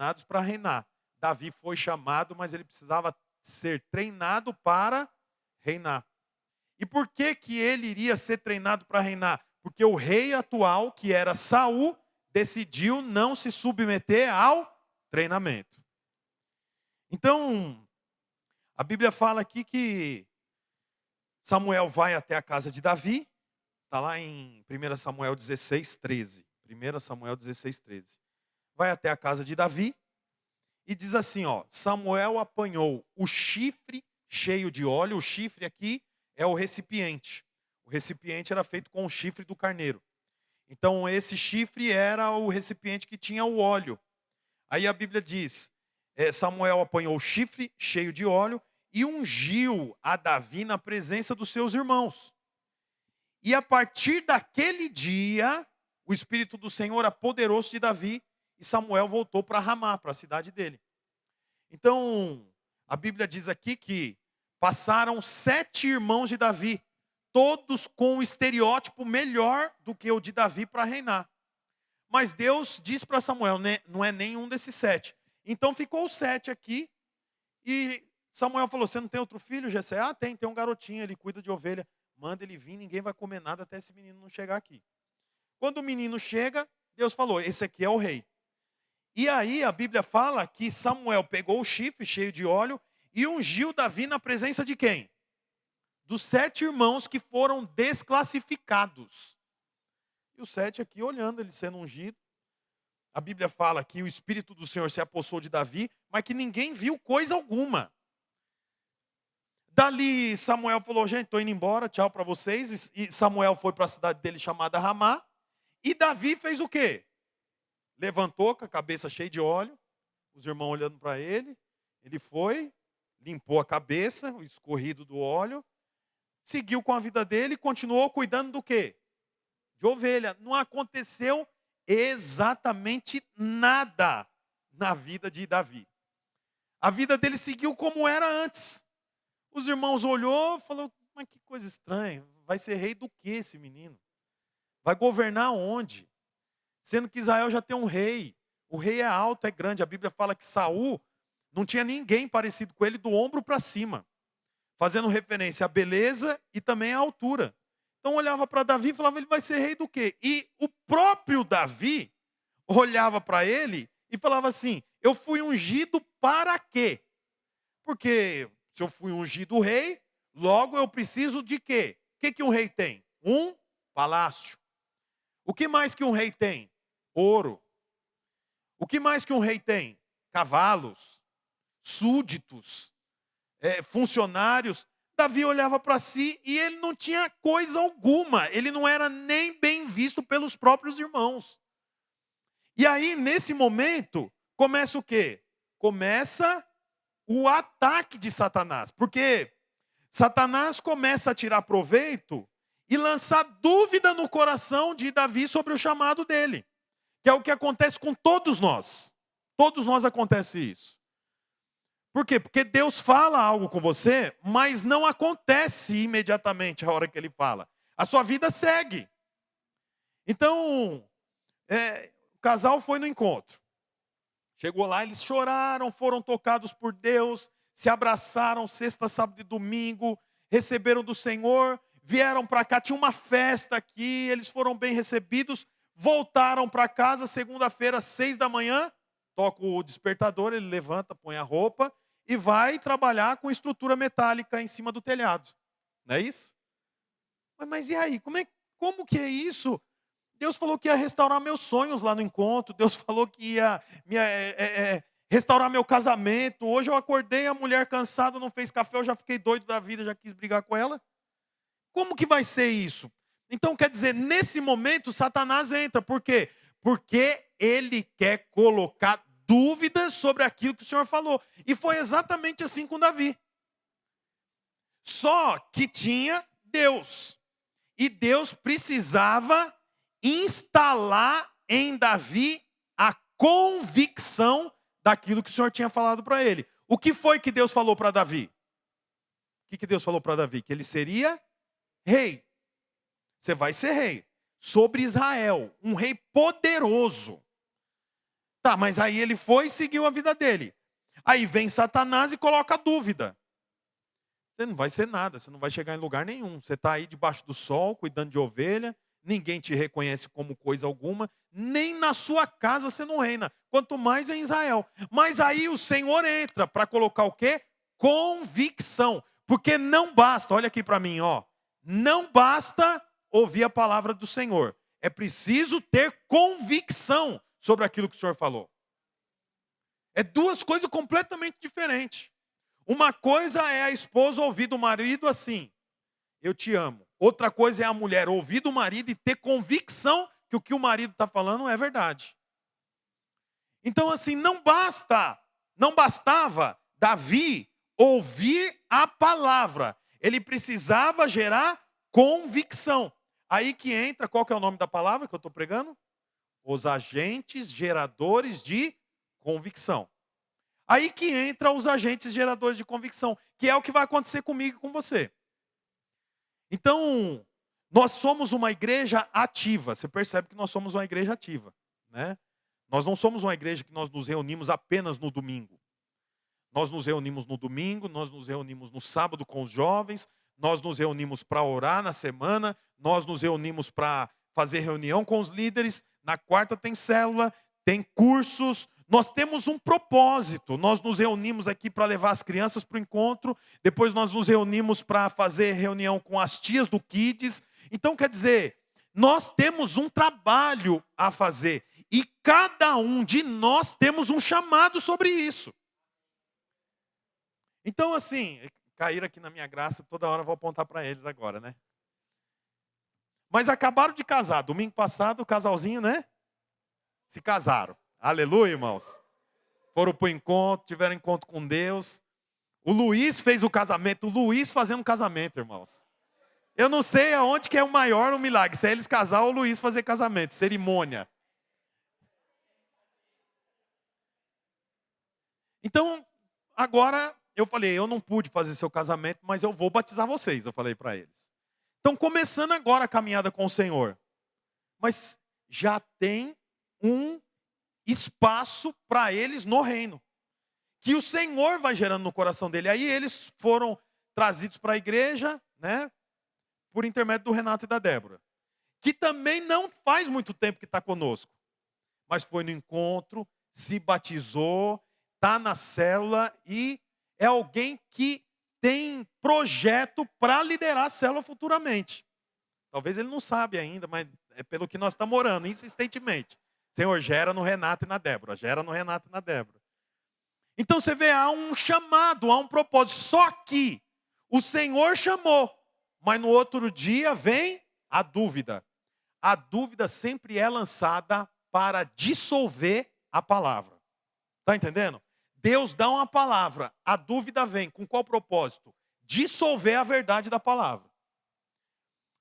treinados para reinar. Davi foi chamado, mas ele precisava ser treinado para reinar. E por que que ele iria ser treinado para reinar? Porque o rei atual, que era Saul, decidiu não se submeter ao treinamento. Então, a Bíblia fala aqui que Samuel vai até a casa de Davi, está lá em 1 Samuel 16, 13. 1 Samuel 16, 13. Vai até a casa de Davi e diz assim, ó, Samuel apanhou o chifre cheio de óleo. O chifre aqui é o recipiente. O recipiente era feito com o chifre do carneiro. Então esse chifre era o recipiente que tinha o óleo. Aí a Bíblia diz, Samuel apanhou o chifre cheio de óleo e ungiu a Davi na presença dos seus irmãos. E a partir daquele dia, o Espírito do Senhor apoderou-se de Davi e Samuel voltou para Ramá, para a cidade dele. Então, a Bíblia diz aqui que passaram 7 irmãos de Davi, todos com um estereótipo melhor do que o de Davi para reinar. Mas Deus diz para Samuel, né, não é nenhum desses 7. Então ficou os 7 aqui e Samuel falou, você não tem outro filho, Jessé? Ah, tem um garotinho, ele cuida de ovelha. Manda ele vir, ninguém vai comer nada até esse menino não chegar aqui. Quando o menino chega, Deus falou, esse aqui é o rei. E aí a Bíblia fala que Samuel pegou o chifre cheio de óleo e ungiu Davi na presença de quem? Dos 7 irmãos que foram desclassificados. E os 7 aqui olhando ele sendo ungido. A Bíblia fala que o Espírito do Senhor se apossou de Davi, mas que ninguém viu coisa alguma. Dali Samuel falou, gente, estou indo embora, tchau para vocês. E Samuel foi para a cidade dele chamada Ramá. E Davi fez o quê? Levantou com a cabeça cheia de óleo, os irmãos olhando para ele. Ele foi, limpou a cabeça, o escorrido do óleo, seguiu com a vida dele e continuou cuidando do quê? De ovelha. Não aconteceu exatamente nada na vida de Davi. A vida dele seguiu como era antes. Os irmãos olhou e falaram, mas que coisa estranha, vai ser rei do que esse menino? Vai governar onde? Sendo que Israel já tem um rei. O rei é alto, é grande. A Bíblia fala que Saul não tinha ninguém parecido com ele do ombro para cima. Fazendo referência à beleza e também à altura. Então olhava para Davi e falava, ele vai ser rei do quê? E o próprio Davi olhava para ele e falava assim, eu fui ungido para quê? Porque se eu fui ungido rei, logo eu preciso de quê? O que que um rei tem? Um palácio. O que mais que um rei tem? Ouro. O que mais que um rei tem? Cavalos, súditos, funcionários. Davi olhava para si e ele não tinha coisa alguma. Ele não era nem bem visto pelos próprios irmãos. E aí, nesse momento, começa o quê? Começa o ataque de Satanás. Porque Satanás começa a tirar proveito e lançar dúvida no coração de Davi sobre o chamado dele. Que é o que acontece com todos nós. Todos nós acontece isso. Por quê? Porque Deus fala algo com você, mas não acontece imediatamente a hora que Ele fala. A sua vida segue. Então, o casal foi no encontro. Chegou lá, eles choraram, foram tocados por Deus, se abraçaram sexta, sábado e domingo, receberam do Senhor, vieram para cá, tinha uma festa aqui, eles foram bem recebidos, voltaram para casa, segunda-feira, 6 da manhã, toca o despertador, ele levanta, põe a roupa e vai trabalhar com estrutura metálica em cima do telhado. Não é isso? Mas e aí, como que é isso? Deus falou que ia restaurar meus sonhos lá no encontro. Deus falou que ia restaurar meu casamento. Hoje eu acordei, a mulher cansada, não fez café, eu já fiquei doido da vida, já quis brigar com ela. Como que vai ser isso? Então, quer dizer, nesse momento, Satanás entra. Por quê? Porque ele quer colocar dúvidas sobre aquilo que o Senhor falou. E foi exatamente assim com Davi. Só que tinha Deus. E Deus precisava instalar em Davi a convicção daquilo que o Senhor tinha falado para ele. O que foi que Deus falou para Davi? O que Deus falou para Davi? Que ele seria rei. Você vai ser rei sobre Israel, um rei poderoso. Tá, mas aí ele foi e seguiu a vida dele. Aí vem Satanás e coloca dúvida. Você não vai ser nada, você não vai chegar em lugar nenhum. Você está aí debaixo do sol, cuidando de ovelha, ninguém te reconhece como coisa alguma, nem na sua casa você não reina, quanto mais em Israel. Mas aí o Senhor entra para colocar o quê? Convicção. Porque não basta, olha aqui para mim, ó. Não basta ouvir a palavra do Senhor. É preciso ter convicção sobre aquilo que o Senhor falou. É duas coisas completamente diferentes. Uma coisa é a esposa ouvir do marido assim: eu te amo. Outra coisa é a mulher ouvir do marido e ter convicção que o que o marido está falando é verdade. Então, assim, não bastava Davi ouvir a palavra. Ele precisava gerar convicção. Aí que entra, qual que é o nome da palavra que eu estou pregando? Os agentes geradores de convicção. Aí que entra os agentes geradores de convicção, que é o que vai acontecer comigo e com você. Então, nós somos uma igreja ativa. Você percebe que nós somos uma igreja ativa, né? Nós não somos uma igreja que nós nos reunimos apenas no domingo. Nós nos reunimos no domingo, nós nos reunimos no sábado com os jovens, nós nos reunimos para orar na semana, nós nos reunimos para fazer reunião com os líderes, na quarta tem célula, tem cursos, nós temos um propósito. Nós nos reunimos aqui para levar as crianças para o encontro, depois nós nos reunimos para fazer reunião com as tias do Kids. Então, quer dizer, nós temos um trabalho a fazer e cada um de nós temos um chamado sobre isso. Então, assim, caíram aqui na minha graça, toda hora eu vou apontar para eles agora, né? Mas acabaram de casar. Domingo passado, o casalzinho, né? Se casaram. Aleluia, irmãos. Foram para o encontro, tiveram encontro com Deus. O Luiz fez o casamento. O Luiz fazendo casamento, irmãos. Eu não sei aonde que é o maior o milagre. Se é eles casar ou o Luiz fazer casamento. Cerimônia. Então, agora eu falei, eu não pude fazer seu casamento, mas eu vou batizar vocês, eu falei para eles. Então, começando agora a caminhada com o Senhor. Mas já tem um espaço para eles no reino. Que o Senhor vai gerando no coração dele. Aí eles foram trazidos para a igreja, né? Por intermédio do Renato e da Débora. Que também não faz muito tempo que está conosco. Mas foi no encontro, se batizou, está na célula e é alguém que tem projeto para liderar a célula futuramente. Talvez ele não sabe ainda, mas é pelo que nós estamos orando, insistentemente. Senhor, gera no Renato e na Débora. Gera no Renato e na Débora. Então você vê, há um chamado, há um propósito. Só que o Senhor chamou, mas no outro dia vem a dúvida. A dúvida sempre é lançada para dissolver a palavra. Está entendendo? Deus dá uma palavra, a dúvida vem. Com qual propósito? Dissolver a verdade da palavra.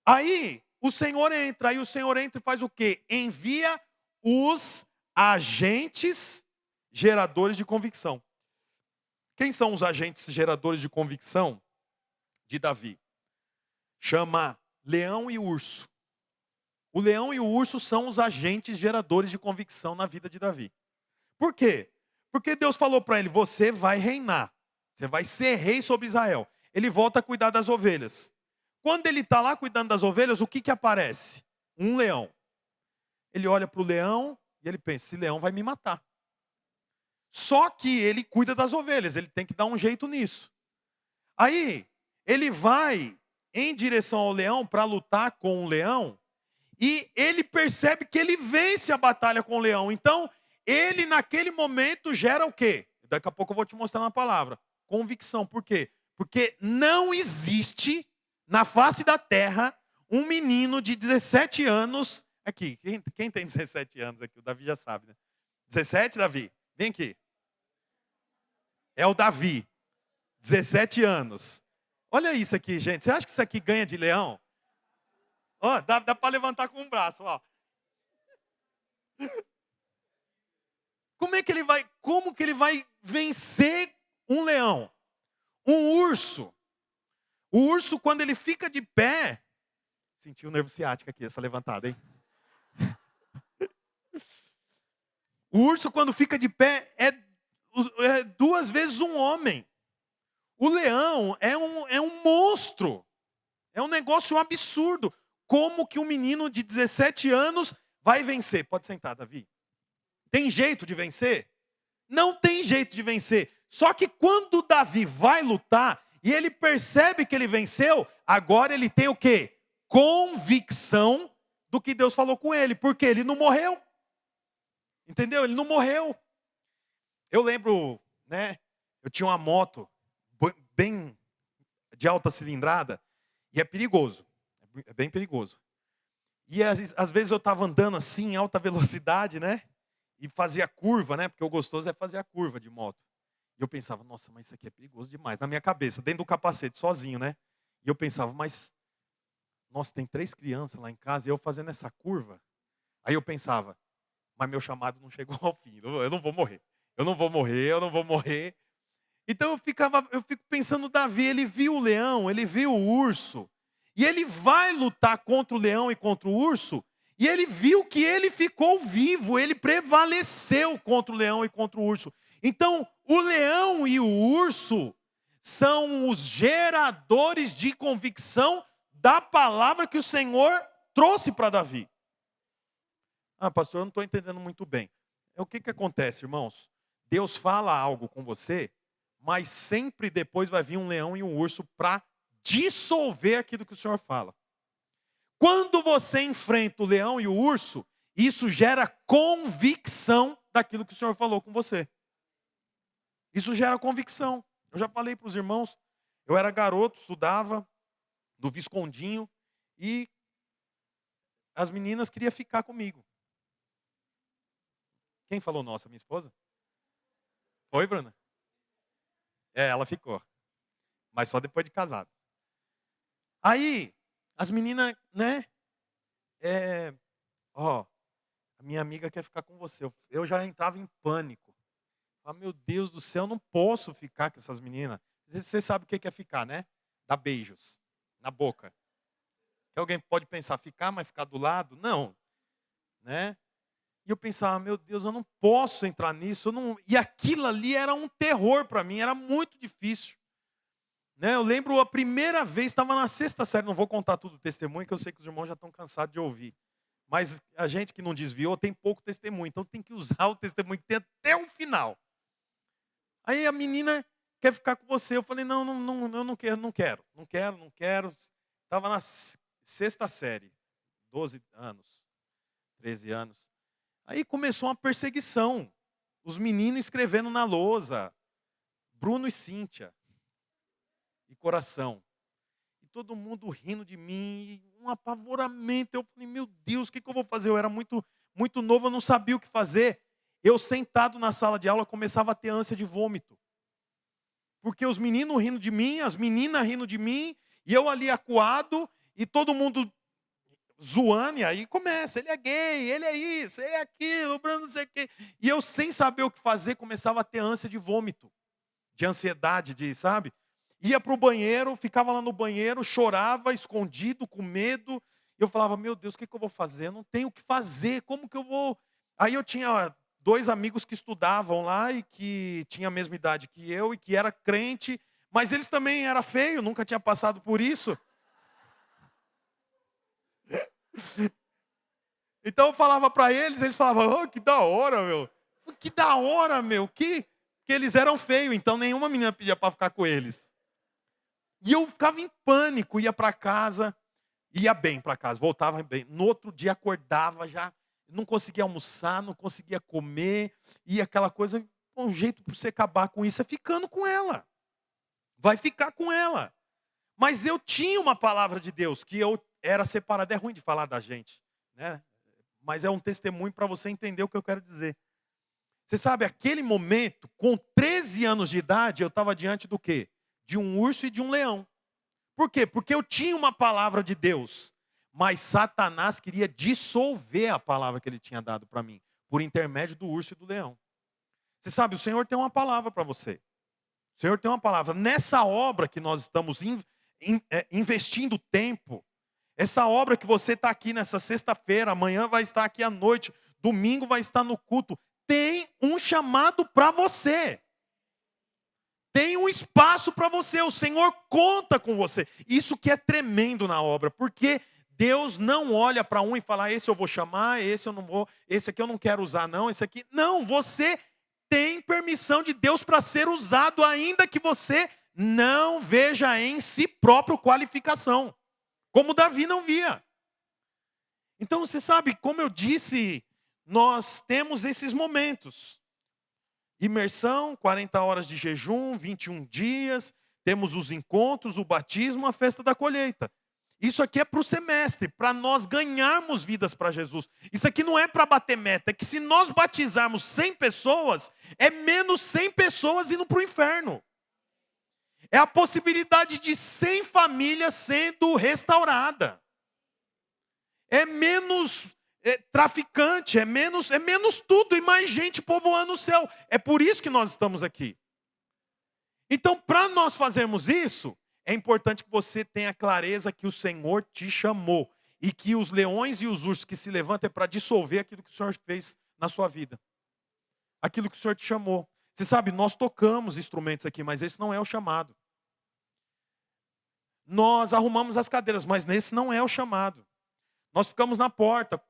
Aí o Senhor entra e faz o quê? Envia os agentes geradores de convicção. Quem são os agentes geradores de convicção de Davi? Chama leão e urso. O leão e o urso são os agentes geradores de convicção na vida de Davi. Por quê? Porque Deus falou para ele, você vai reinar. Você vai ser rei sobre Israel. Ele volta a cuidar das ovelhas. Quando ele está lá cuidando das ovelhas, o que aparece? Um leão. Ele olha para o leão e ele pensa, esse leão vai me matar. Só que ele cuida das ovelhas, ele tem que dar um jeito nisso. Aí, ele vai em direção ao leão para lutar com o leão e ele percebe que ele vence a batalha com o leão. Então, ele naquele momento gera o quê? Daqui a pouco eu vou te mostrar na palavra. Convicção. Por quê? Porque não existe na face da terra um menino de 17 anos. Aqui, quem tem 17 anos aqui? O Davi já sabe, né? 17, Davi? Vem aqui. É o Davi. 17 anos. Olha isso aqui, gente. Você acha que isso aqui ganha de leão? Ó, dá para levantar com um braço, ó. Como que ele vai vencer um leão? Um urso. O urso, quando ele fica de pé, sentiu o nervo ciático aqui, essa levantada, hein? O urso, quando fica de pé, é 2 vezes um homem. O leão é um monstro. É um negócio absurdo. Como que um menino de 17 anos vai vencer? Pode sentar, Davi. Tem jeito de vencer? Não tem jeito de vencer. Só que quando Davi vai lutar e ele percebe que ele venceu, agora ele tem o quê? Convicção do que Deus falou com ele. Porque ele não morreu. Entendeu? Ele não morreu. Eu lembro, né? Eu tinha uma moto bem de alta cilindrada e é perigoso. É bem perigoso. E às vezes eu estava andando assim em alta velocidade, né? E fazia curva, né? Porque o gostoso é fazer a curva de moto. E eu pensava, nossa, mas isso aqui é perigoso demais. Na minha cabeça, dentro do capacete, sozinho, né? E eu pensava, mas, nossa, tem 3 crianças lá em casa e eu fazendo essa curva. Aí eu pensava, mas meu chamado não chegou ao fim. Eu não vou morrer. Eu não vou morrer, eu não vou morrer. Então eu fico pensando, Davi, ele viu o leão, ele viu o urso. E ele vai lutar contra o leão e contra o urso. E ele viu que ele ficou vivo, ele prevaleceu contra o leão e contra o urso. Então, o leão e o urso são os geradores de convicção da palavra que o Senhor trouxe para Davi. Ah, pastor, eu não estou entendendo muito bem. O que acontece, irmãos? Deus fala algo com você, mas sempre depois vai vir um leão e um urso para dissolver aquilo que o Senhor fala. Quando você enfrenta o leão e o urso, isso gera convicção daquilo que o Senhor falou com você. Isso gera convicção. Eu já falei para os irmãos, eu era garoto, estudava no Viscondinho e as meninas queriam ficar comigo. Quem falou nossa? Minha esposa? Foi, Bruna? Ela ficou. Mas só depois de casado. Aí, as meninas, né? A minha amiga quer ficar com você. Eu já entrava em pânico. Ah, meu Deus do céu, eu não posso ficar com essas meninas. Você sabe o que é ficar, né? Dar beijos na boca. Que alguém pode pensar, ficar, mas ficar do lado? Não. Né? E eu pensava, meu Deus, eu não posso entrar nisso. E aquilo ali era um terror para mim, era muito difícil. Né? Eu lembro a primeira vez, estava na 6ª série, não vou contar tudo o testemunho, que eu sei que os irmãos já estão cansados de ouvir. Mas a gente que não desviou tem pouco testemunho, então tem que usar o testemunho que tem até o final. Aí a menina quer ficar com você. Eu falei, não, eu não quero. Estava na 6ª série, 12 anos, 13 anos. Aí começou uma perseguição. Os meninos escrevendo na lousa, Bruno e Cíntia, e coração. E todo mundo rindo de mim, um apavoramento. Eu falei, meu Deus, o que eu vou fazer? Eu era muito, muito novo, eu não sabia o que fazer. Eu sentado na sala de aula começava a ter ânsia de vômito. Porque os meninos rindo de mim, as meninas rindo de mim, e eu ali acuado, e todo mundo zoando, e aí começa, ele é gay, ele é isso, ele é aquilo, o Bruno não sei o quê. E eu sem saber o que fazer, começava a ter ânsia de vômito, de ansiedade, sabe? Ia para o banheiro, ficava lá no banheiro, chorava, escondido, com medo. Eu falava, meu Deus, o que eu vou fazer? Eu não tenho o que fazer, como que eu vou... Aí eu tinha 2 amigos que estudavam lá e que tinham a mesma idade que eu e que era crente, mas eles também eram feios, nunca tinha passado por isso. Então eu falava para eles falavam, oh, que da hora, meu. Que da hora, meu. Que eles eram feios, então nenhuma menina pedia para ficar com eles. E eu ficava em pânico, ia para casa, ia bem para casa, voltava bem. No outro dia acordava já, não conseguia almoçar, não conseguia comer, e aquela coisa, um jeito para você acabar com isso é ficando com ela. Vai ficar com ela. Mas eu tinha uma palavra de Deus, que eu era separado. É ruim de falar da gente, né? Mas é um testemunho para você entender o que eu quero dizer. Você sabe, aquele momento, com 13 anos de idade, eu estava diante do quê? De um urso e de um leão. Por quê? Porque eu tinha uma palavra de Deus, mas Satanás queria dissolver a palavra que ele tinha dado para mim, por intermédio do urso e do leão. Você sabe, o Senhor tem uma palavra para você. O Senhor tem uma palavra. Nessa obra que nós estamos investindo tempo, essa obra que você está aqui nessa sexta-feira, amanhã vai estar aqui à noite, domingo vai estar no culto, tem um chamado para você. Tem um espaço para você. O Senhor conta com você. Isso que é tremendo na obra, porque Deus não olha para um e fala: esse eu vou chamar, esse eu não vou, esse aqui eu não quero usar não, esse aqui. Não, você tem permissão de Deus para ser usado, ainda que você não veja em si próprio qualificação, como Davi não via. Então você sabe, como eu disse, nós temos esses momentos. Imersão, 40 horas de jejum, 21 dias, temos os encontros, o batismo, a festa da colheita. Isso aqui é para o semestre, para nós ganharmos vidas para Jesus. Isso aqui não é para bater meta, é que se nós batizarmos 100 pessoas, é menos 100 pessoas indo para o inferno. É a possibilidade de 100 famílias sendo restauradas. É menos traficante, é menos tudo e mais gente povoando o céu. É por isso que nós estamos aqui. Então, para nós fazermos isso, é importante que você tenha clareza que o Senhor te chamou e que os leões e os ursos que se levantam é para dissolver aquilo que o Senhor fez na sua vida. Aquilo que o Senhor te chamou. Você sabe, nós tocamos instrumentos aqui, mas esse não é o chamado. Nós arrumamos as cadeiras, mas esse não é o chamado. Nós ficamos na porta,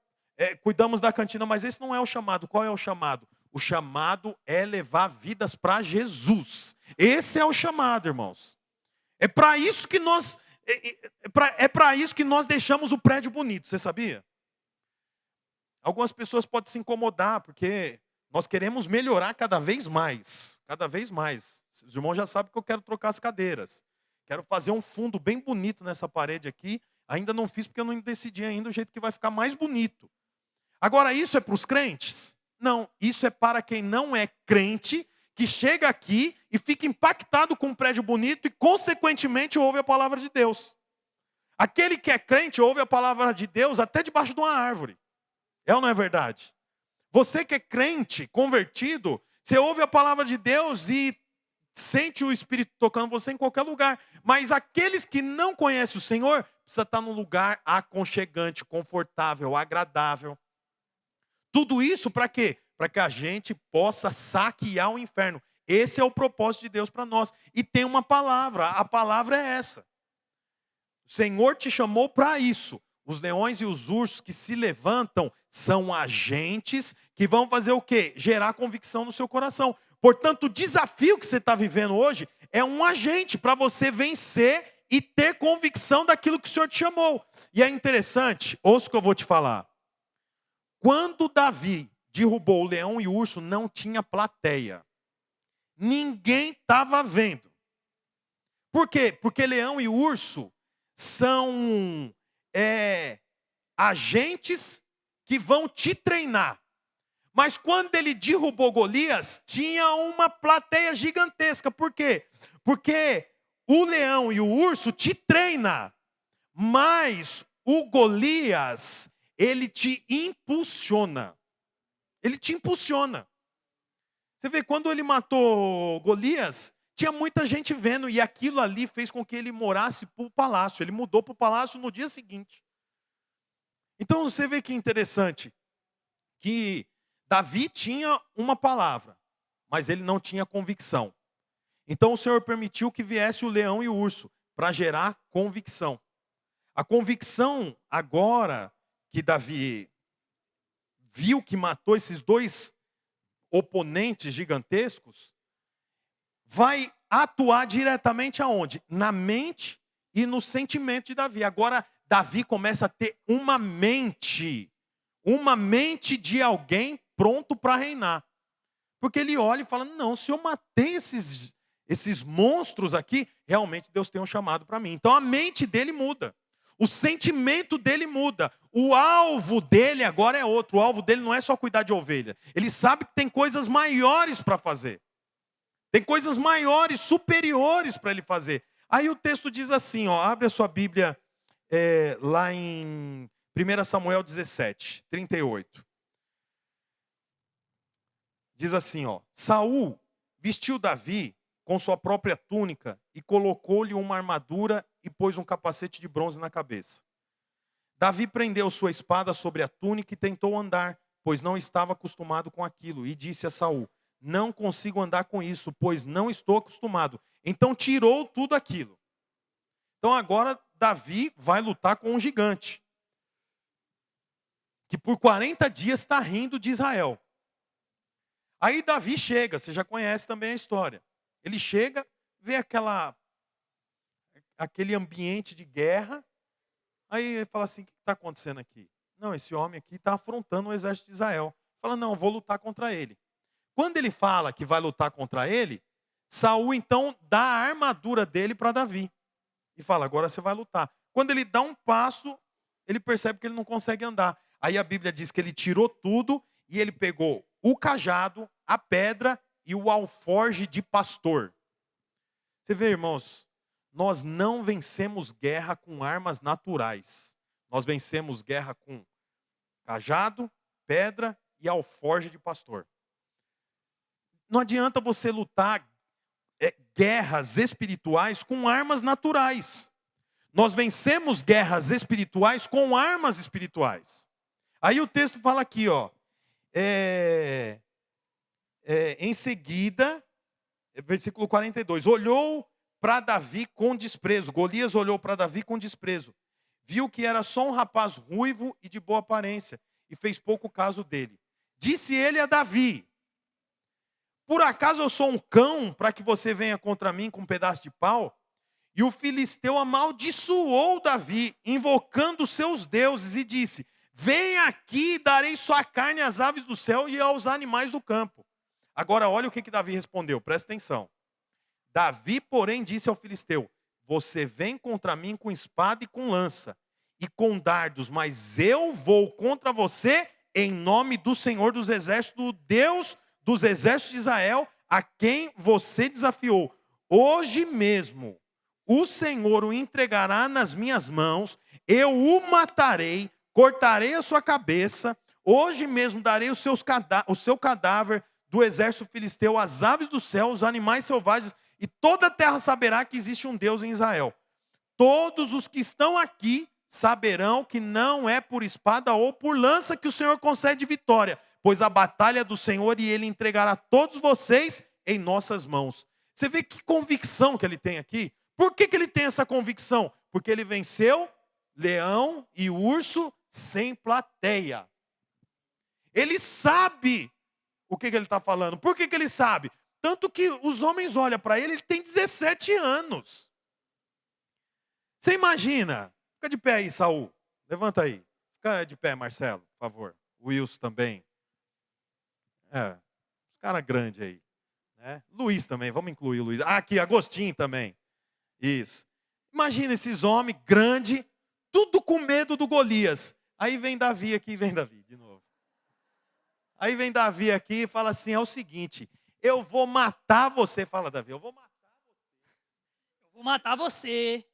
cuidamos da cantina, mas esse não é o chamado. Qual é o chamado? O chamado é levar vidas para Jesus. Esse é o chamado, irmãos. É para isso que nós deixamos o prédio bonito, você sabia? Algumas pessoas podem se incomodar, porque nós queremos melhorar cada vez mais. Cada vez mais. Os irmãos já sabem que eu quero trocar as cadeiras. Quero fazer um fundo bem bonito nessa parede aqui. Ainda não fiz porque eu não decidi ainda o jeito que vai ficar mais bonito. Agora, isso é para os crentes? Não, isso é para quem não é crente, que chega aqui e fica impactado com um prédio bonito e, consequentemente, ouve a palavra de Deus. Aquele que é crente ouve a palavra de Deus até debaixo de uma árvore. É ou não é verdade? Você que é crente, convertido, você ouve a palavra de Deus e sente o Espírito tocando você em qualquer lugar. Mas aqueles que não conhecem o Senhor, precisa estar num lugar aconchegante, confortável, agradável. Tudo isso para quê? Para que a gente possa saquear o inferno. Esse é o propósito de Deus para nós. E tem uma palavra, a palavra é essa. O Senhor te chamou para isso. Os leões e os ursos que se levantam são agentes que vão fazer o quê? Gerar convicção no seu coração. Portanto, o desafio que você está vivendo hoje é um agente para você vencer e ter convicção daquilo que o Senhor te chamou. E é interessante, ouça o que eu vou te falar. Quando Davi derrubou o leão e o urso, não tinha plateia. Ninguém estava vendo. Por quê? Porque leão e urso são agentes que vão te treinar. Mas quando ele derrubou Golias, tinha uma plateia gigantesca. Por quê? Porque o leão e o urso te treina, mas o Golias, ele te impulsiona. Ele te impulsiona. Você vê, quando ele matou Golias, tinha muita gente vendo, e aquilo ali fez com que ele morasse para o palácio. Ele mudou para o palácio no dia seguinte. Então você vê que interessante, que Davi tinha uma palavra, mas ele não tinha convicção. Então o Senhor permitiu que viesse o leão e o urso, para gerar convicção. A convicção agora que Davi viu que matou esses dois oponentes gigantescos, vai atuar diretamente aonde? Na mente e no sentimento de Davi. Agora Davi começa a ter uma mente de alguém pronto para reinar. Porque ele olha e fala: não, se eu matei esses monstros aqui, realmente Deus tem um chamado para mim. Então a mente dele muda. O sentimento dele muda. O alvo dele agora é outro. O alvo dele não é só cuidar de ovelha. Ele sabe que tem coisas maiores para fazer. Tem coisas maiores, superiores para ele fazer. Aí o texto diz assim, abre a sua Bíblia lá em 1 Samuel 17, 38. Diz assim, Saul vestiu Davi com sua própria túnica e colocou-lhe uma armadura e pôs um capacete de bronze na cabeça. Davi prendeu sua espada sobre a túnica e tentou andar pois não estava acostumado com aquilo, e disse a Saul: não consigo andar com isso, pois não estou acostumado. Então tirou tudo aquilo. Então agora Davi vai lutar com um gigante, que por 40 dias está rindo de Israel. Aí Davi chega, você já conhece também a história. Ele chega, vê aquele ambiente de guerra, aí ele fala assim: o que está acontecendo aqui? Não, esse homem aqui está afrontando o exército de Israel. Fala: não, vou lutar contra ele. Quando ele fala que vai lutar contra ele, Saul então dá a armadura dele para Davi. E fala: agora você vai lutar. Quando ele dá um passo, ele percebe que ele não consegue andar. Aí a Bíblia diz que ele tirou tudo e ele pegou o cajado, a pedra e o alforje de pastor. Você vê, irmãos, nós não vencemos guerra com armas naturais. Nós vencemos guerra com cajado, pedra e alforje de pastor. Não adianta você lutar guerras espirituais com armas naturais. Nós vencemos guerras espirituais com armas espirituais. Aí o texto fala aqui, ó. Em seguida, versículo 42, olhou para Davi com desprezo. Golias olhou para Davi com desprezo. Viu que era só um rapaz ruivo e de boa aparência, e fez pouco caso dele. Disse ele a Davi: por acaso eu sou um cão para que você venha contra mim com um pedaço de pau? E o filisteu amaldiçoou Davi, invocando seus deuses, e disse: venha aqui, darei sua carne às aves do céu e aos animais do campo. Agora olha o que Davi respondeu, presta atenção. Davi, porém, disse ao filisteu: você vem contra mim com espada e com lança, e com dardos, mas eu vou contra você em nome do Senhor dos Exércitos, do Deus dos exércitos de Israel, a quem você desafiou. Hoje mesmo o Senhor o entregará nas minhas mãos, eu o matarei, cortarei a sua cabeça, hoje mesmo darei o seu cadáver do exército filisteu às aves do céu, os animais selvagens, e toda a terra saberá que existe um Deus em Israel. Todos os que estão aqui saberão que não é por espada ou por lança que o Senhor concede vitória, pois a batalha é do Senhor e Ele entregará todos vocês em nossas mãos. Você vê que convicção que ele tem aqui? Por que ele tem essa convicção? Porque ele venceu leão e urso sem plateia. Ele sabe o que ele está falando. Por que ele sabe? Tanto que os homens olham para ele, ele tem 17 anos. Você imagina? Fica de pé aí, Saul. Levanta aí. Fica de pé, Marcelo, por favor. Wilson também. Cara grande aí. Né? Luiz também, vamos incluir o Luiz. Aqui, Agostinho também. Isso. Imagina esses homens grandes, tudo com medo do Golias. Aí vem Davi aqui, vem Davi de novo. Aí vem Davi aqui e fala assim: é o seguinte, eu vou matar você. Fala, Davi, eu vou matar você. Eu vou matar você.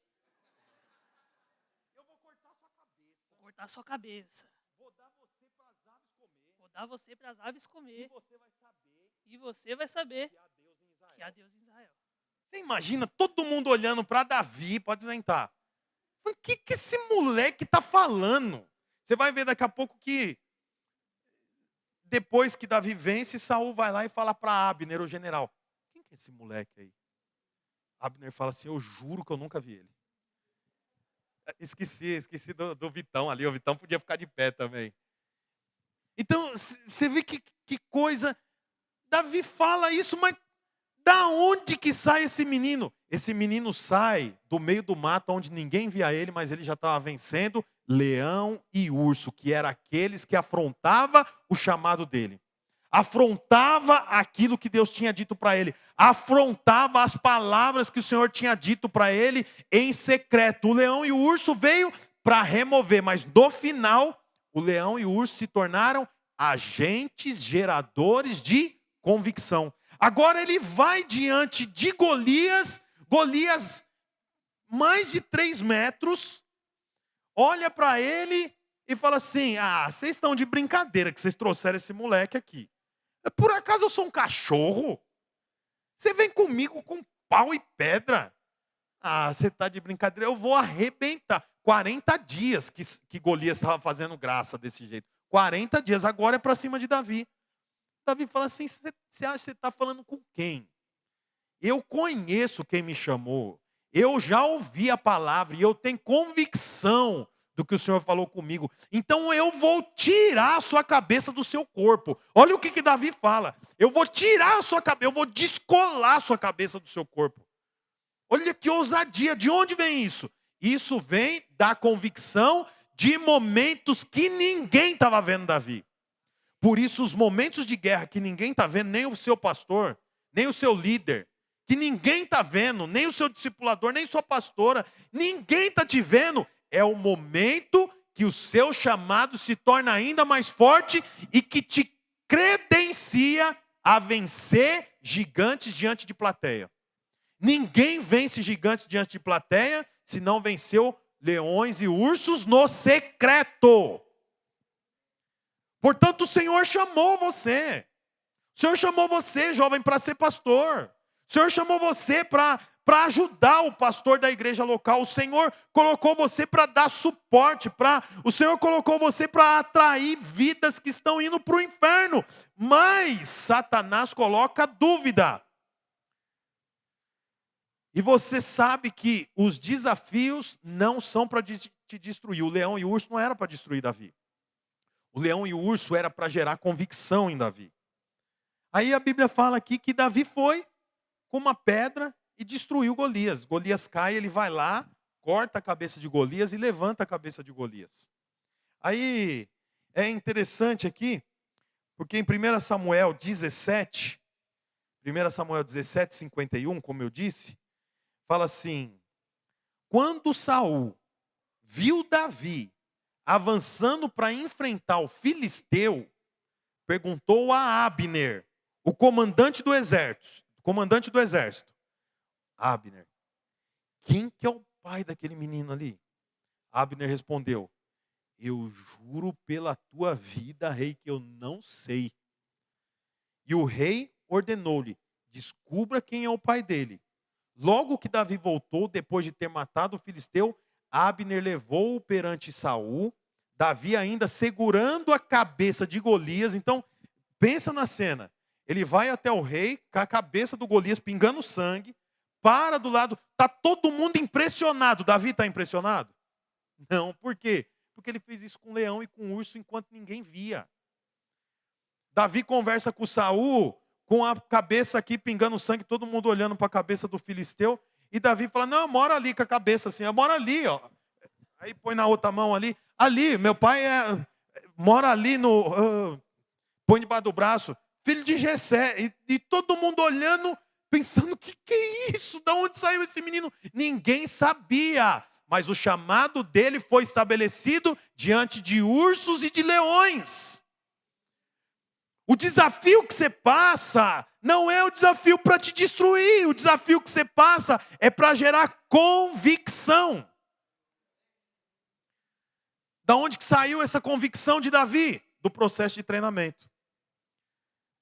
Eu vou cortar sua cabeça. Vou cortar sua cabeça. Vou dar você para as aves comer. Vou dar você para as aves comer. E você vai saber E você vai saber que há Deus em Israel. que há Deus em Israel. Você imagina todo mundo olhando para Davi, pode sentar. O que esse moleque está falando? Você vai ver daqui a pouco que, depois que Davi vence, Saul vai lá e fala para Abner, o general: quem que é esse moleque aí? Abner fala assim: eu juro que eu nunca vi ele. Esqueci do Vitão ali, o Vitão podia ficar de pé também. Então, você vê que coisa. Davi fala isso, mas da onde que sai esse menino? Esse menino sai do meio do mato, onde ninguém via ele, mas ele já estava vencendo leão e urso, que eram aqueles que afrontavam o chamado dele. Afrontava aquilo que Deus tinha dito para ele. Afrontava as palavras que o Senhor tinha dito para ele em secreto. O leão e o urso veio para remover, mas no final, o leão e o urso se tornaram agentes geradores de convicção. Agora ele vai diante de Golias, mais de 3 metros, olha para ele e fala assim: vocês estão de brincadeira que vocês trouxeram esse moleque aqui. Por acaso eu sou um cachorro? Você vem comigo com pau e pedra? Você está de brincadeira, eu vou arrebentar. 40 dias que Golias estava fazendo graça desse jeito. 40 dias, agora é para cima de Davi. Davi fala assim, você acha que você está falando com quem? Eu conheço quem me chamou, eu já ouvi a palavra e eu tenho convicção do que o Senhor falou comigo. Então eu vou tirar a sua cabeça do seu corpo. Olha o que Davi fala. Eu vou tirar a sua cabeça, eu vou descolar a sua cabeça do seu corpo. Olha que ousadia, de onde vem isso? Isso vem da convicção de momentos que ninguém estava vendo Davi. Por isso os momentos de guerra que ninguém está vendo, nem o seu pastor, nem o seu líder, que ninguém está vendo, nem o seu discipulador, nem sua pastora, ninguém está te vendo, é o momento que o seu chamado se torna ainda mais forte e que te credencia a vencer gigantes diante de plateia. Ninguém vence gigantes diante de plateia se não venceu leões e ursos no secreto. Portanto, o Senhor chamou você. O Senhor chamou você, jovem, para ser pastor. O Senhor chamou você para ajudar o pastor da igreja local. O Senhor colocou você para dar suporte. O Senhor colocou você para atrair vidas que estão indo para o inferno. Mas Satanás coloca dúvida. E você sabe que os desafios não são para te destruir. O leão e o urso não era para destruir Davi. O leão e o urso era para gerar convicção em Davi. Aí a Bíblia fala aqui que Davi foi com uma pedra e destruiu Golias. Golias cai, ele vai lá, corta a cabeça de Golias e levanta a cabeça de Golias. Aí é interessante aqui, porque em 1 Samuel 17, 51, como eu disse, fala assim: quando Saul viu Davi avançando para enfrentar o filisteu, perguntou a Abner, o comandante do exército: Abner, quem que é o pai daquele menino ali? Abner respondeu: eu juro pela tua vida, rei, que eu não sei. E o rei ordenou-lhe: descubra quem é o pai dele. Logo que Davi voltou, depois de ter matado o filisteu, Abner levou-o perante Saul, Davi ainda segurando a cabeça de Golias. Então, pensa na cena. Ele vai até o rei, com a cabeça do Golias pingando sangue, para do lado, está todo mundo impressionado. Davi está impressionado? Não, por quê? Porque ele fez isso com o leão e com o urso enquanto ninguém via. Davi conversa com Saul, com a cabeça aqui pingando sangue, todo mundo olhando para a cabeça do filisteu, e Davi fala: não, mora ali com a cabeça assim, mora ali, ó. Aí põe na outra mão ali, meu pai mora ali põe debaixo do braço, filho de Jessé, e todo mundo olhando, pensando: que é isso? De onde saiu esse menino? Ninguém sabia, mas o chamado dele foi estabelecido diante de ursos e de leões. O desafio que você passa não é o desafio para te destruir. O desafio que você passa é para gerar convicção. Da onde que saiu essa convicção de Davi? Do processo de treinamento.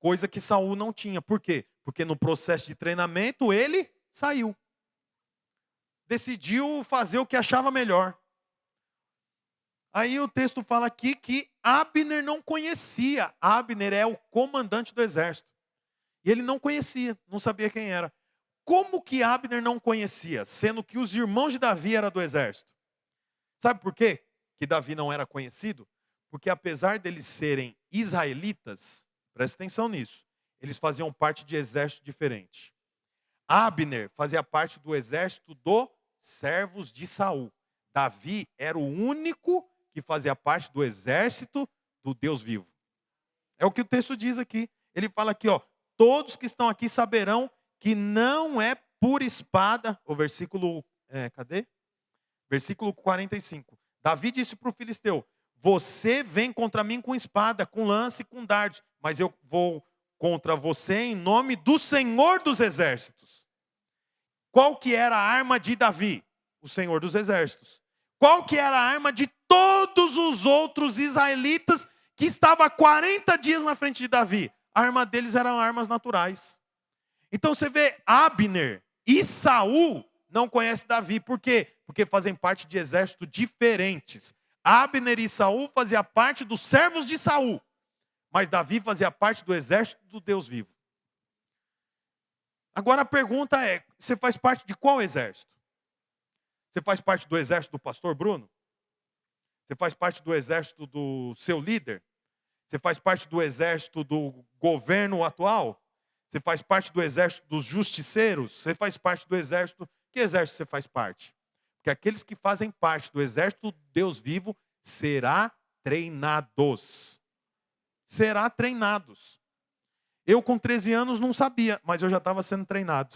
Coisa que Saul não tinha. Por quê? Porque no processo de treinamento ele saiu. Decidiu fazer o que achava melhor. Aí o texto fala aqui que Abner não conhecia. Abner é o comandante do exército. E ele não conhecia, não sabia quem era. Como que Abner não conhecia, sendo que os irmãos de Davi eram do exército? Sabe por quê que Davi não era conhecido? Porque apesar deles serem israelitas, presta atenção nisso, eles faziam parte de exército diferente. Abner fazia parte do exército dos servos de Saul. Davi era o único que fazia parte do exército do Deus vivo. É o que o texto diz aqui. Ele fala aqui, ó: todos que estão aqui saberão que não é por espada. O versículo, cadê? Versículo 45. Davi disse para o filisteu: você vem contra mim com espada, com lance e com dardos, mas eu vou contra você em nome do Senhor dos exércitos. Qual que era a arma de Davi? O Senhor dos exércitos. Qual que era a arma de todos os outros israelitas que estavam há 40 dias na frente de Davi? A arma deles eram armas naturais. Então você vê, Abner e Saul não conhecem Davi. Por quê? Porque fazem parte de exércitos diferentes. Abner e Saul faziam parte dos servos de Saul, mas Davi fazia parte do exército do Deus vivo. Agora a pergunta é, você faz parte de qual exército? Você faz parte do exército do pastor Bruno? Você faz parte do exército do seu líder? Você faz parte do exército do governo atual? Você faz parte do exército dos justiceiros? Você faz parte do exército... Que exército você faz parte? Porque aqueles que fazem parte do exército do Deus vivo será treinados. Será treinados. Eu com 13 anos não sabia, mas eu já estava sendo treinado.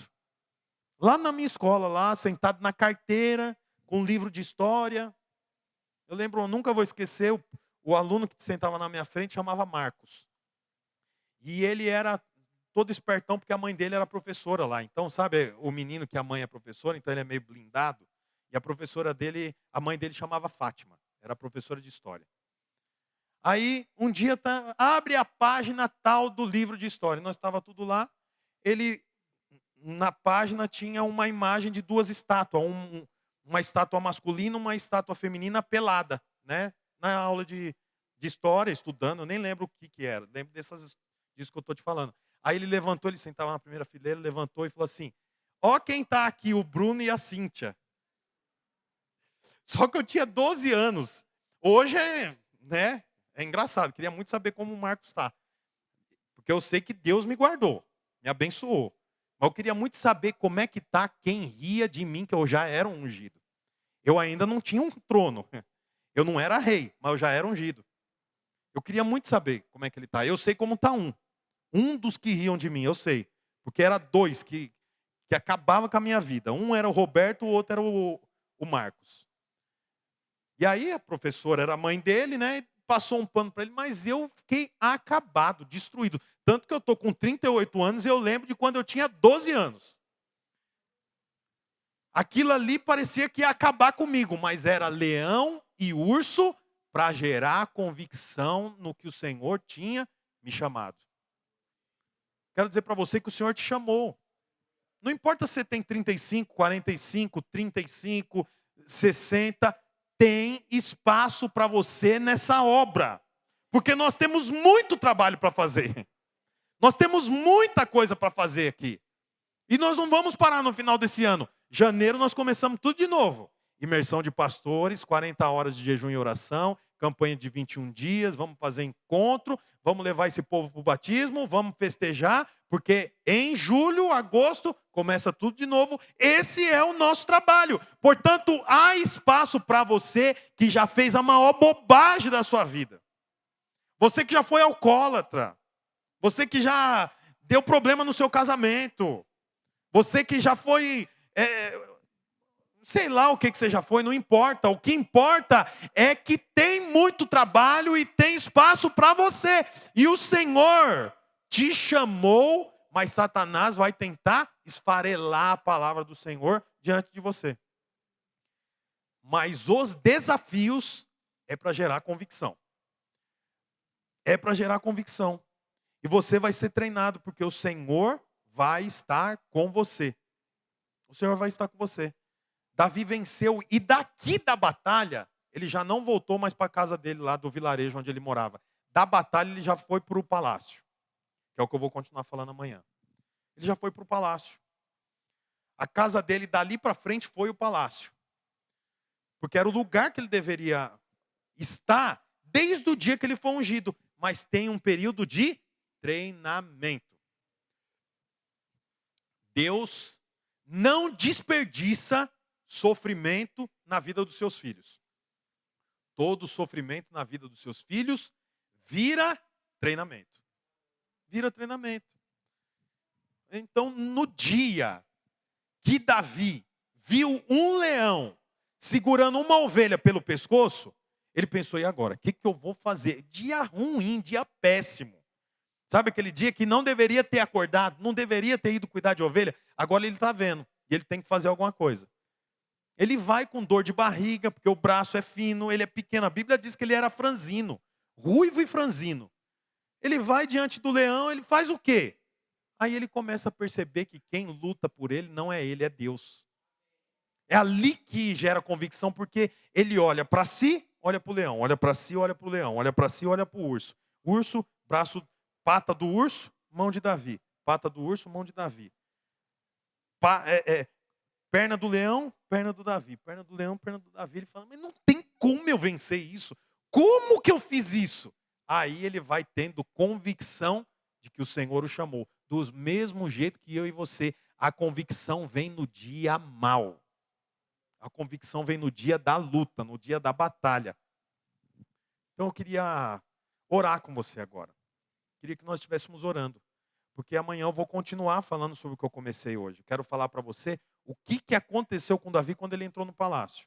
Lá na minha escola, lá sentado na carteira, com um livro de história. Eu lembro, eu nunca vou esquecer, o aluno que sentava na minha frente chamava Marcos. E ele era todo espertão, porque a mãe dele era professora lá. Então, sabe, o menino que a mãe é professora, então ele é meio blindado. E a professora dele, a mãe dele chamava Fátima, era professora de história. Aí, um dia, abre a página tal do livro de história. Nós estava tudo lá. Ele, na página, tinha uma imagem de duas estátuas. Uma estátua masculina e uma estátua feminina pelada. Né? Na aula de história, estudando, eu nem lembro o que era. Lembro disso que eu estou te falando. Aí ele levantou, ele sentava na primeira fileira, levantou e falou assim, ó quem está aqui, o Bruno e a Cíntia. Só que eu tinha 12 anos. Hoje é engraçado, queria muito saber como o Marcos está. Porque eu sei que Deus me guardou, me abençoou. Mas eu queria muito saber como é que está quem ria de mim, que eu já era um ungido. Eu ainda não tinha um trono. Eu não era rei, mas eu já era ungido. Eu queria muito saber como é que ele está. Eu sei como está um. Um dos que riam de mim, eu sei. Porque era dois que acabavam com a minha vida. Um era o Roberto, o outro era o Marcos. E aí a professora era a mãe dele, né? Passou um pano para ele, mas eu fiquei acabado, destruído. Tanto que eu estou com 38 anos e eu lembro de quando eu tinha 12 anos. Aquilo ali parecia que ia acabar comigo, mas era leão e urso para gerar convicção no que o Senhor tinha me chamado. Quero dizer para você que o Senhor te chamou. Não importa se você tem 35, 45, 35, 60, tem espaço para você nessa obra. Porque nós temos muito trabalho para fazer. Nós temos muita coisa para fazer aqui. E nós não vamos parar no final desse ano. Janeiro nós começamos tudo de novo. Imersão de pastores, 40 horas de jejum e oração, campanha de 21 dias, vamos fazer encontro, vamos levar esse povo para o batismo, vamos festejar, porque em julho, agosto, começa tudo de novo. Esse é o nosso trabalho. Portanto, há espaço para você que já fez a maior bobagem da sua vida. Você que já foi alcoólatra. Você que já deu problema no seu casamento. Você que já foi... sei lá o que você já foi, não importa. O que importa é que tem muito trabalho e tem espaço para você. E o Senhor te chamou, mas Satanás vai tentar esfarelar a palavra do Senhor diante de você. Mas os desafios é para gerar convicção. É para gerar convicção. E você vai ser treinado, porque o Senhor vai estar com você. O Senhor vai estar com você. Davi venceu e daqui da batalha, ele já não voltou mais para a casa dele lá do vilarejo onde ele morava. Da batalha ele já foi para o palácio, que é o que eu vou continuar falando amanhã. Ele já foi para o palácio. A casa dele dali para frente foi o palácio. Porque era o lugar que ele deveria estar desde o dia que ele foi ungido. Mas tem um período de treinamento. Deus não desperdiça sofrimento na vida dos seus filhos. Todo sofrimento na vida dos seus filhos vira treinamento. Vira treinamento. Então, no dia que Davi viu um leão segurando uma ovelha pelo pescoço, ele pensou, e agora? O que eu vou fazer? Dia ruim, dia péssimo. Sabe aquele dia que não deveria ter acordado, não deveria ter ido cuidar de ovelha? Agora ele está vendo e ele tem que fazer alguma coisa. Ele vai com dor de barriga, porque o braço é fino, ele é pequeno. A Bíblia diz que ele era franzino, ruivo e franzino. Ele vai diante do leão, ele faz o quê? Aí ele começa a perceber que quem luta por ele não é ele, é Deus. É ali que gera convicção, porque ele olha para si olha para o leão. Olha para si, olha para o leão. Olha para si, olha para o urso. Urso, braço, pata do urso, mão de Davi. Pata do urso, mão de Davi. Perna do leão, perna do Davi. Perna do leão, perna do Davi. Ele fala, mas não tem como eu vencer isso. Como que eu fiz isso? Aí ele vai tendo convicção de que o Senhor o chamou. Do mesmo jeito que eu e você. A convicção vem no dia mau. A convicção vem no dia da luta, no dia da batalha. Então eu queria orar com você agora. Queria que nós estivéssemos orando. Porque amanhã eu vou continuar falando sobre o que eu comecei hoje. Quero falar para você o que aconteceu com Davi quando ele entrou no palácio.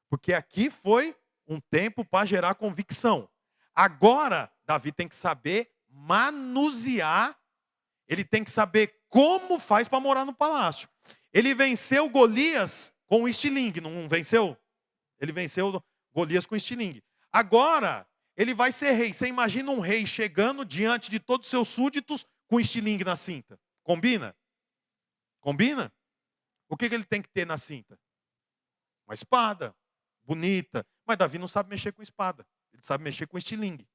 Porque aqui foi um tempo para gerar convicção. Agora, Davi tem que saber manusear, ele tem que saber como faz para morar no palácio. Ele venceu Golias com o estilingue, não venceu? Ele venceu Golias com o estilingue. Agora, ele vai ser rei. Você imagina um rei chegando diante de todos os seus súditos com estilingue na cinta. Combina? Combina? O que ele tem que ter na cinta? Uma espada bonita. Mas Davi não sabe mexer com espada. Ele sabe mexer com estilingue.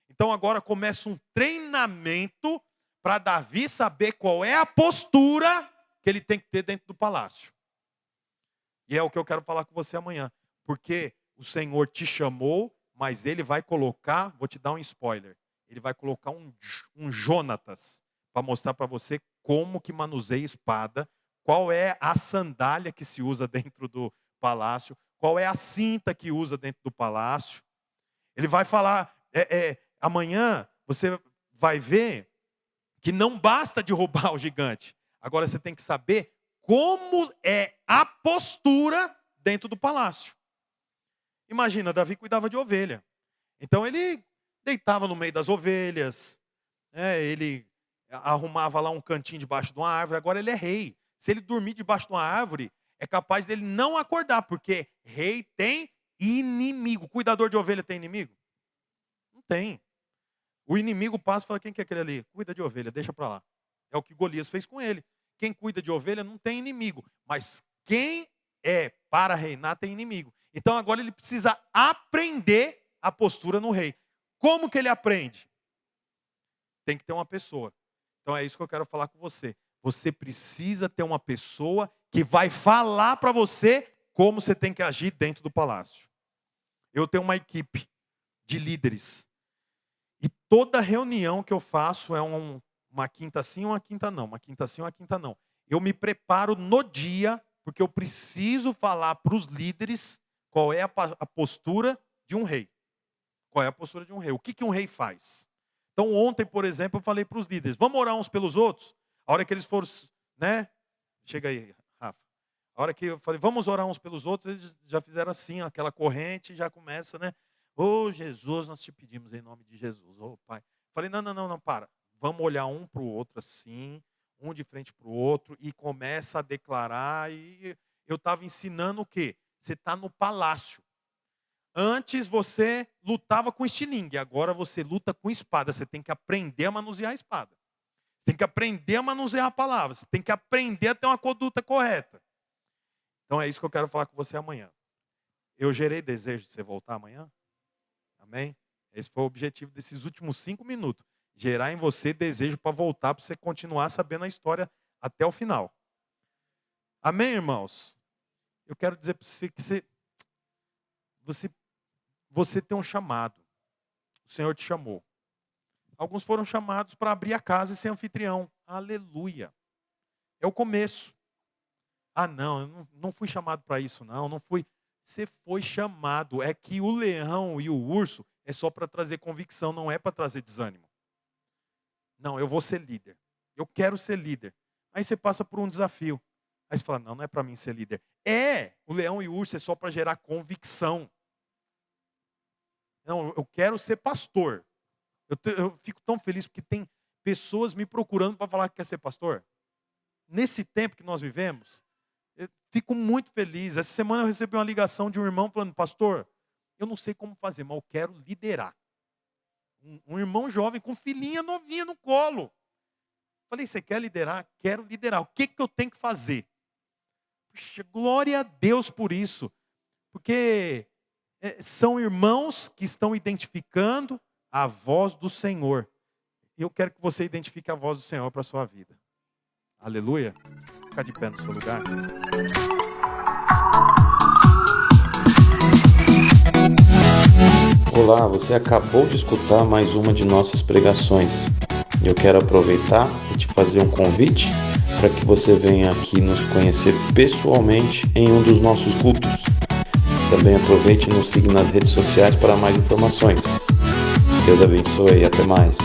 Então agora começa um treinamento para Davi saber qual é a postura que ele tem que ter dentro do palácio. E é o que eu quero falar com você amanhã. Porque o Senhor te chamou, mas ele vai colocar, vou te dar um spoiler, ele vai colocar um Jonatas para mostrar para você como que manuseia espada, qual é a sandália que se usa dentro do palácio, qual é a cinta que usa dentro do palácio. Ele vai falar, amanhã você vai ver que não basta derrubar o gigante. Agora você tem que saber como é a postura dentro do palácio. Imagina, Davi cuidava de ovelha. Então ele deitava no meio das ovelhas, ele arrumava lá um cantinho debaixo de uma árvore. Agora ele é rei. Se ele dormir debaixo de uma árvore, é capaz dele não acordar, porque rei tem inimigo. Cuidador de ovelha tem inimigo? Não tem. O inimigo passa e fala, quem que é aquele ali? Cuida de ovelha, deixa para lá. É o que Golias fez com ele. Quem cuida de ovelha não tem inimigo. Mas quem é para reinar tem inimigo. Então agora ele precisa aprender a postura no rei. Como que ele aprende? Tem que ter uma pessoa. Então é isso que eu quero falar com você. Você precisa ter uma pessoa que vai falar para você como você tem que agir dentro do palácio. Eu tenho uma equipe de líderes. E toda reunião que eu faço é uma quinta sim, uma quinta não. Uma quinta sim, uma quinta não. Eu me preparo no dia, porque eu preciso falar para os líderes qual é a postura de um rei. Qual é a postura de um rei? O que um rei faz? Então ontem, por exemplo, eu falei para os líderes, vamos orar uns pelos outros? A hora que eles foram, né? Chega aí, Rafa. A hora que eu falei, vamos orar uns pelos outros, eles já fizeram assim, aquela corrente, já começa, né? Oh, Jesus, nós te pedimos em nome de Jesus. Oh, Pai. Falei, não, para. Vamos olhar um para o outro assim, um de frente para o outro, e começa a declarar. E eu estava ensinando o quê? Você está no palácio. Antes você lutava com estilingue, agora você luta com espada. Você tem que aprender a manusear a espada. Você tem que aprender a manusear a palavra. Você tem que aprender a ter uma conduta correta. Então é isso que eu quero falar com você amanhã. Eu gerei desejo de você voltar amanhã? Amém? Esse foi o objetivo desses últimos 5 minutos. Gerar em você desejo para voltar, para você continuar sabendo a história até o final. Amém, irmãos? Eu quero dizer para você que você tem um chamado. O Senhor te chamou. Alguns foram chamados para abrir a casa e ser anfitrião. Aleluia. É o começo. Ah, não, eu não fui chamado para isso, não fui. Você foi chamado. É que o leão e o urso é só para trazer convicção, não é para trazer desânimo. Não, eu vou ser líder. Eu quero ser líder. Aí você passa por um desafio. Aí você fala, não é para mim ser líder. O leão e o urso é só para gerar convicção. Não, eu quero ser pastor. Eu fico tão feliz porque tem pessoas me procurando para falar que quer ser pastor. Nesse tempo que nós vivemos, eu fico muito feliz. Essa semana eu recebi uma ligação de um irmão falando, pastor, eu não sei como fazer, mas eu quero liderar. Um irmão jovem com filhinha novinha no colo. Falei, você quer liderar? Quero liderar. O que eu tenho que fazer? Puxa, glória a Deus por isso. Porque são irmãos que estão identificando a voz do Senhor. E eu quero que você identifique a voz do Senhor para a sua vida. Aleluia. Fica de pé no seu lugar. Olá, você acabou de escutar mais uma de nossas pregações. Eu quero aproveitar e te fazer um convite para que você venha aqui nos conhecer pessoalmente em um dos nossos cultos. Também aproveite e nos siga nas redes sociais para mais informações. Deus abençoe e até mais.